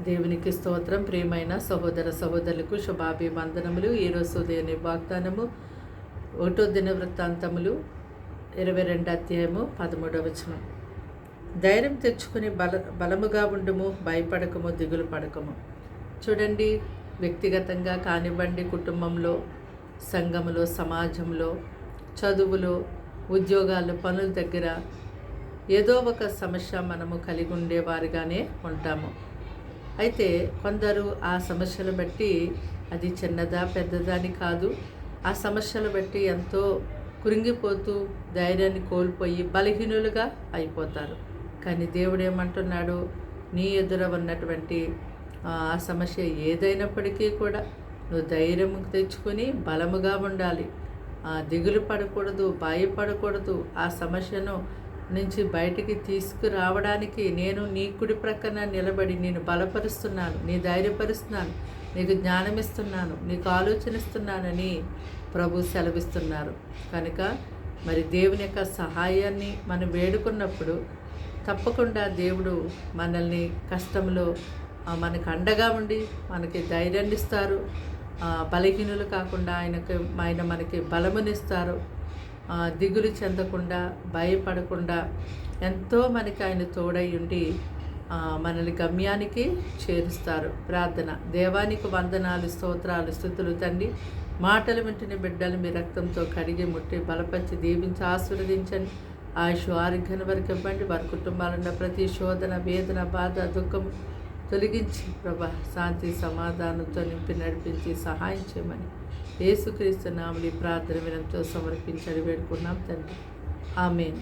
దేవునికి స్తోత్రం. ప్రియమైన సహోదర సహోదరులకు శుభాభివందనములు. ఈరోజు ఉదయం వాగ్దానము 1వ దినవృత్తాంతములు 22వ అధ్యాయము 13వ వచనం. ధైర్యం తెచ్చుకుని బలముగా ఉండుము, భయపడకము, దిగులు పడకము. చూడండి, వ్యక్తిగతంగా కానివ్వండి, కుటుంబంలో, సంఘములో, సమాజంలో, చదువులో, ఉద్యోగాలు, పనుల దగ్గర ఏదో ఒక సమస్య మనము కలిగి ఉండేవారిగానే ఉంటాము. అయితే కొందరు ఆ సమస్యలు బట్టి అది చిన్నదా పెద్దదా అని కాదు, ఆ సమస్యలు బట్టి ఎంతో కృంగిపోతూ ధైర్యాన్ని కోల్పోయి బలహీనులుగా అయిపోతారు. కానీ దేవుడు ఏమంటున్నాడు, నీ ఎదుర ఉన్నటువంటి ఆ సమస్య ఏదైనప్పటికీ కూడా నువ్వు ధైర్యం తెచ్చుకొని బలముగా ఉండాలి. దిగులు పడకూడదు, భయపడకూడదు. ఆ సమస్యను నుంచి బయటికి తీసుకురావడానికి నేను నీ కుడి ప్రక్కన నిలబడి నేను బలపరుస్తున్నాను, నీ ధైర్యపరుస్తున్నాను, నీకు జ్ఞానమిస్తున్నాను, నీకు ఆలోచనిస్తున్నానని ప్రభు సెలవిస్తున్నారు. కనుక మరి దేవుని యొక్క సహాయాన్ని మనం వేడుకున్నప్పుడు తప్పకుండా దేవుడు మనల్ని కష్టంలో మనకు అండగా ఉండి మనకి ధైర్యాన్ని ఇస్తారు. బలహీనులు కాకుండా ఆయన మనకి బలమునిస్తారు. దిగులు చెందకుండా, భయపడకుండా ఎంతో మనకి ఆయన తోడై ఉండి మనల్ని గమ్యానికి చేరుస్తారు. ప్రార్థన. దేవానికి వందనాలు, స్తోత్రాలు, స్తుతులు తండ్రి. మాటలు వింటున్న బిడ్డలు మీ రక్తంతో కడిగి ముట్టి బలపరిచి దీవించి ఆశీర్వదించండి. ఆయుష్ ఆరోగ్యం వరకు ఇవ్వండి. వారి కుటుంబాలున్న ప్రతి శోధన, వేదన, బాధ, దుఃఖం తొలగించి ప్రభా శాంతి సమాధానంతో నింపి నడిపించి సహాయం చేయమని యేసుక్రీస్తు నామములో ప్రార్థన వినంతో సమర్పించడి వేడుకున్నాం తండ్రి. ఆమేన్.